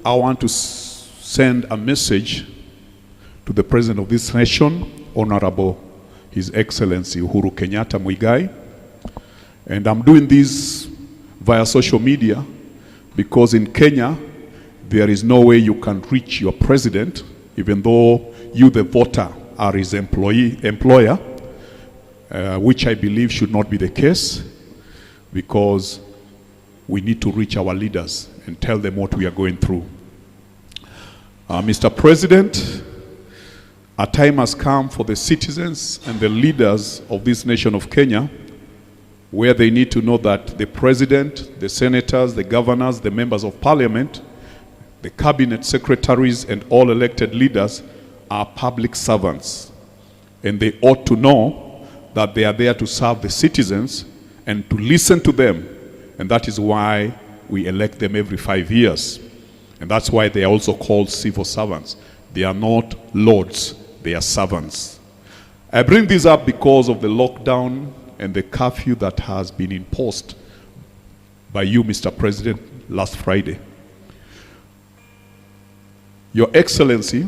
I want to send a message to the President of this nation, Honorable His Excellency Uhuru Kenyatta Muigai. And I'm doing this via social media because in Kenya, there is no way you can reach your president, even though you, the voter, are his employer, which I believe should not be the case, because we need to reach our leaders and tell them what we are going through. Mr. President, a time has come for the citizens and the leaders of this nation of Kenya, where they need to know that the president, the senators, the governors, the members of parliament, the cabinet secretaries, and all elected leaders are public servants. And they ought to know that they are there to serve the citizens and to listen to them. And that is why we elect them every 5 years. And that's why they are also called civil servants. They are not lords, they are servants. I bring this up because of the lockdown and the curfew that has been imposed by you, Mr. President, last Friday. Your Excellency,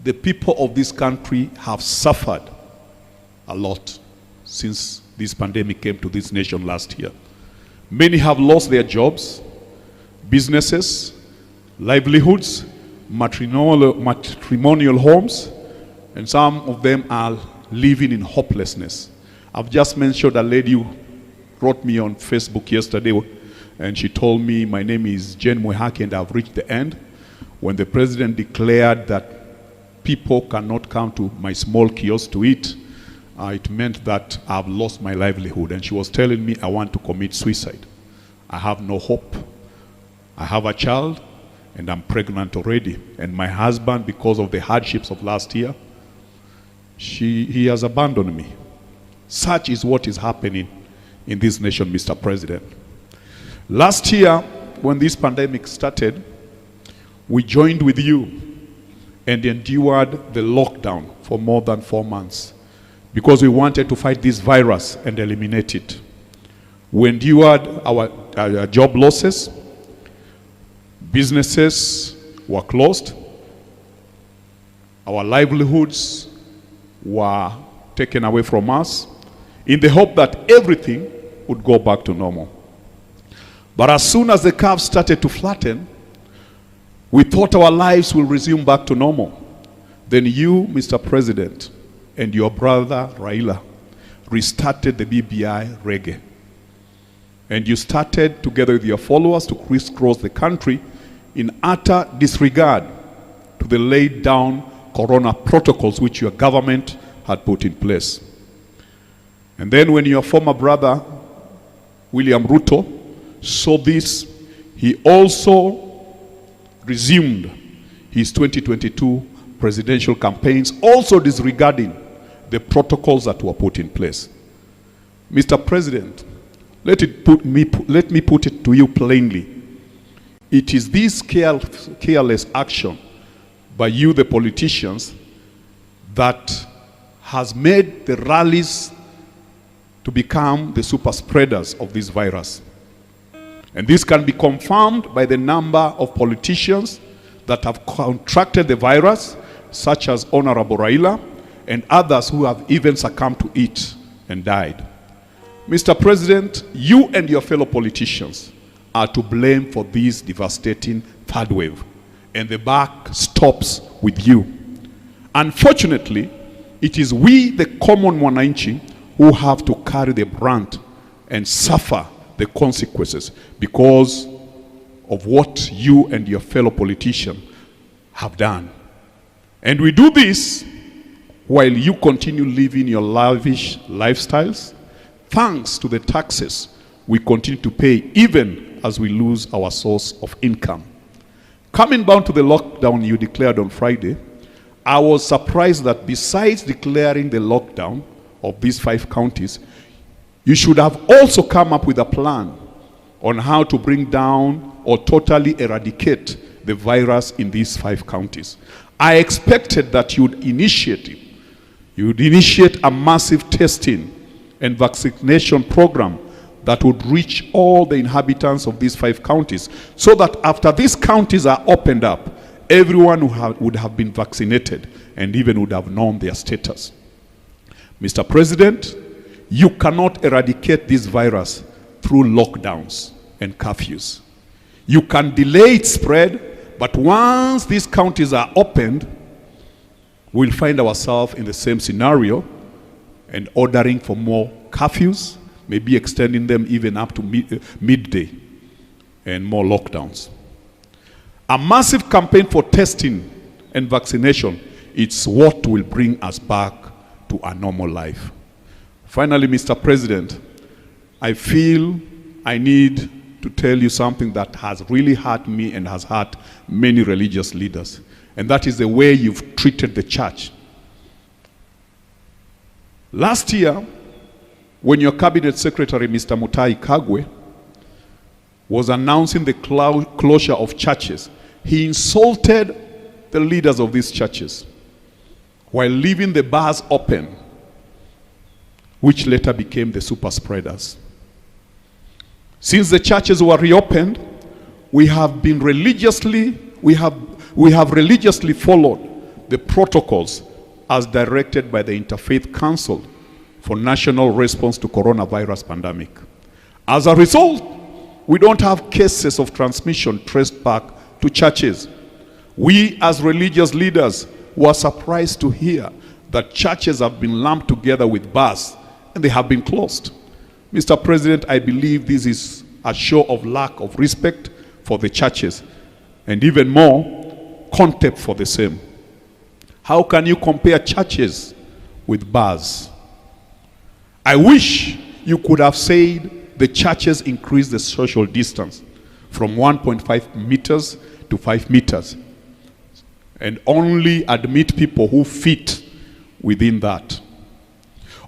the people of this country have suffered a lot since this pandemic came to this nation last year. Many have lost their jobs, businesses, livelihoods, matrimonial homes, and some of them are living in hopelessness. I've just mentioned a lady who wrote me on Facebook yesterday, and she told me, my name is Jane Mwehaki and I've reached the end. When the president declared that people cannot come to my small kiosk to eat, it meant that I've lost my livelihood. And she was telling me I want to commit suicide. I have no hope. I have a child and I'm pregnant already. And my husband, because of the hardships of last year, he has abandoned me. Such is what is happening in this nation, Mr. President. Last year, when this pandemic started, we joined with you and endured the lockdown for more than 4 months because we wanted to fight this virus and eliminate it. We endured our job losses, businesses were closed, our livelihoods were taken away from us in the hope that everything would go back to normal. But as soon as the curve started to flatten, we thought our lives will resume back to normal. Then you, Mr. President, and your brother Raila restarted the BBI reggae. And you started, together with your followers, to crisscross the country in utter disregard to the laid down corona protocols which your government had put in place. And then when your former brother, William Ruto, saw this, he also resumed his 2022 presidential campaigns, also disregarding the protocols that were put in place. Mr. President, let me put it to you plainly. It is this careless action by you, the politicians, that has made the rallies to become the super spreaders of this virus. And this can be confirmed by the number of politicians that have contracted the virus, such as Honorable Raila, and others who have even succumbed to it and died. Mr. President, you and your fellow politicians are to blame for this devastating third wave, and the buck stops with you. Unfortunately, it is we, the common mwananchi, who have to carry the brunt and suffer the consequences because of what you and your fellow politicians have done. And we do this while you continue living your lavish lifestyles, thanks to the taxes we continue to pay even as we lose our source of income. Coming down to the lockdown you declared on Friday, I was surprised that besides declaring the lockdown of these 5 counties, you should have also come up with a plan on how to bring down or totally eradicate the virus in these 5 counties. I expected that you'd initiate a massive testing and vaccination program that would reach all the inhabitants of these 5 counties, so that after these counties are opened up, everyone would have been vaccinated and even would have known their status. Mr. President, you cannot eradicate this virus through lockdowns and curfews. You can delay its spread, but once these counties are opened, we'll find ourselves in the same scenario and ordering for more curfews, maybe extending them even up to midday, and more lockdowns. A massive campaign for testing and vaccination, it's what will bring us back to a normal life. Finally, Mr. President, I feel I need to tell you something that has really hurt me and has hurt many religious leaders, and that is the way you've treated the church. Last year, when your cabinet secretary, Mr. Mutahi Kagwe, was announcing the closure of churches, he insulted the leaders of these churches while leaving the bars open, which later became the super spreaders. Since the churches were reopened, we have religiously followed the protocols as directed by the Interfaith Council for National Response to Coronavirus Pandemic. As a result, we don't have cases of transmission traced back to churches. We as religious leaders were surprised to hear that churches have been lumped together with bars and they have been closed. Mr. President, I believe this is a show of lack of respect for the churches and even more, contempt for the same. How can you compare churches with bars? I wish you could have said the churches increase the social distance from 1.5 meters to 5 meters and only admit people who fit within that.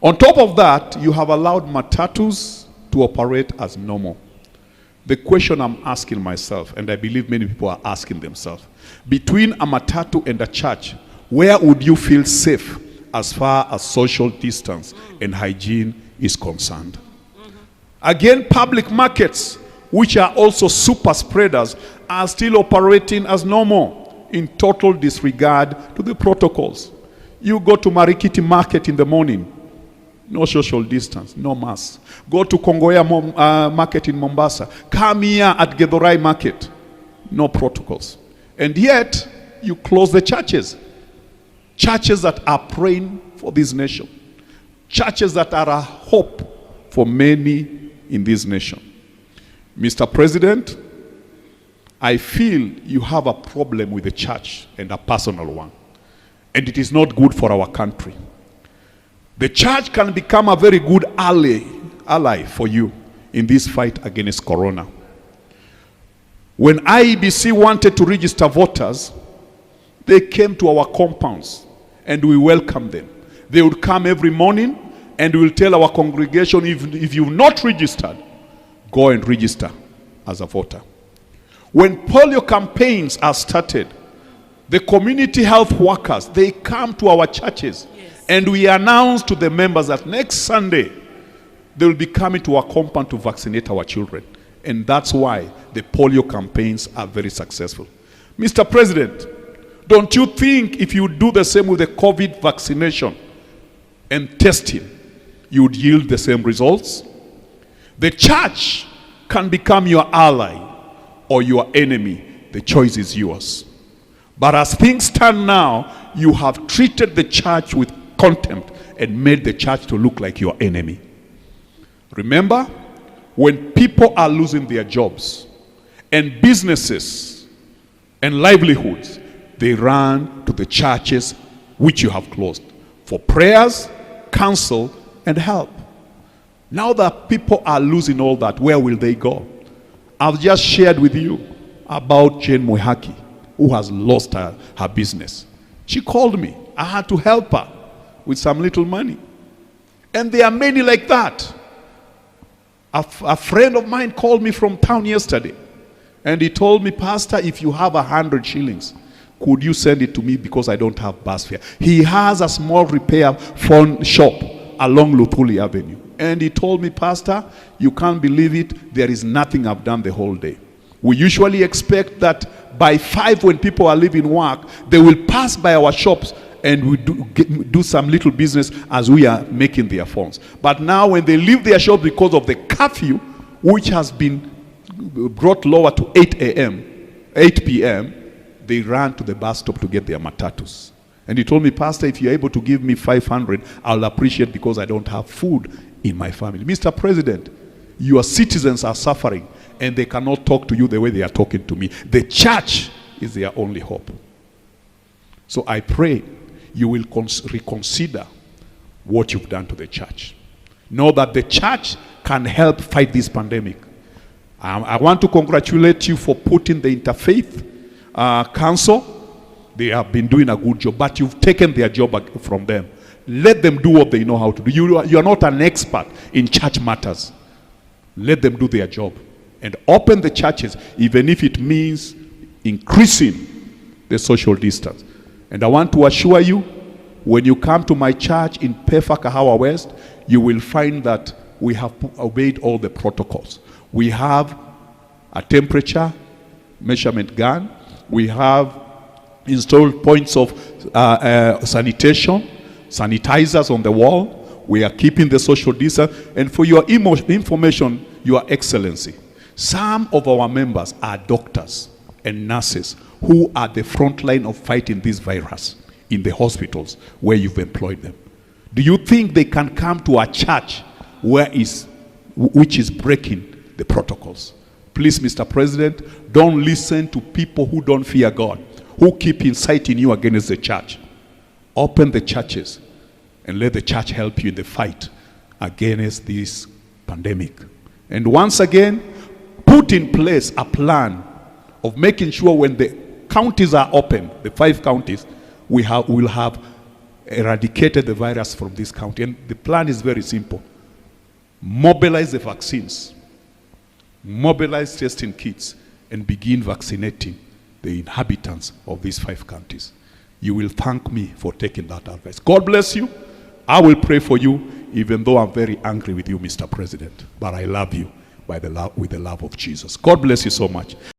On top of that, you have allowed matatus to operate as normal. The question I'm asking myself, and I believe many people are asking themselves, between a matatu and a church, where would you feel safe as far as social distance and hygiene is concerned? Again, public markets, which are also super spreaders, are still operating as normal in total disregard to the protocols. You go to Marikiti Market in the morning, no social distance, no mask. Go to Kongoya Market in Mombasa. Come here at Githurai Market, no protocols. And yet, you close the churches. Churches that are praying for this nation. Churches that are a hope for many in this nation. Mr. President, I feel you have a problem with the church, and a personal one. And it is not good for our country. The church can become a very good ally for you in this fight against corona. When IEBC wanted to register voters, they came to our compounds and we welcomed them. They would come every morning and we will tell our congregation, if you've not registered, go and register as a voter. When polio campaigns are started, the community health workers, they come to our churches. Yes. And we announce to the members that next Sunday, they will be coming to our compound to vaccinate our children. And that's why the polio campaigns are very successful. Mr. President, don't you think if you do the same with the COVID vaccination and testing, you would yield the same results? The church can become your ally or your enemy. The choice is yours. But as things stand now, you have treated the church with contempt and made the church to look like your enemy. Remember, when people are losing their jobs and businesses and livelihoods, they run to the churches which you have closed for prayers, counsel, and help. Now that people are losing all that, where will they go? I've just shared with you about Jane Mwihaki, who has lost her business. She called me. I had to help her with some little money. And there are many like that. A friend of mine called me from town yesterday. And he told me, Pastor, if you have 100 shillings, could you send it to me because I don't have bus fare? He has a small repair phone shop along Luthuli Avenue. And he told me, Pastor, you can't believe it. There is nothing I've done the whole day. We usually expect that by 5 when people are leaving work, they will pass by our shops and we do some little business as we are making their phones. But now when they leave their shops because of the curfew, which has been brought lower to 8 p.m., they ran to the bus stop to get their matatus. And he told me, Pastor, if you're able to give me 500, I'll appreciate, because I don't have food in my family. Mr. President, your citizens are suffering and they cannot talk to you the way they are talking to me. The church is their only hope. So I pray you will reconsider what you've done to the church. Know that the church can help fight this pandemic. I want to congratulate you for putting the Interfaith Council. They have been doing a good job, but you've taken their job from them. Let them do what they know how to do. You are not an expert in church matters. Let them do their job. And open the churches, even if it means increasing the social distance. And I want to assure you, when you come to my church in PEFA, Kahawa West, you will find that we have obeyed all the protocols. We have a temperature measurement gun. We have installed points of sanitation, sanitizers on the wall. We are keeping the social distance. And for your information, Your Excellency, some of our members are doctors and nurses who are the front line of fighting this virus in the hospitals where you've employed them. Do you think they can come to a church which is breaking the protocols? Please, Mr. President, don't listen to people who don't fear God, who keep inciting you against the church. Open the churches and let the church help you in the fight against this pandemic. And once again, put in place a plan of making sure when the counties are open, the 5 counties, we'll have eradicated the virus from this county. And the plan is very simple. Mobilize the vaccines, mobilize testing kits, and begin vaccinating the inhabitants of these 5 counties. You will thank me for taking that advice. God bless you. I will pray for you, even though I'm very angry with you, Mr. President. But I love you with the love of Jesus. God bless you so much.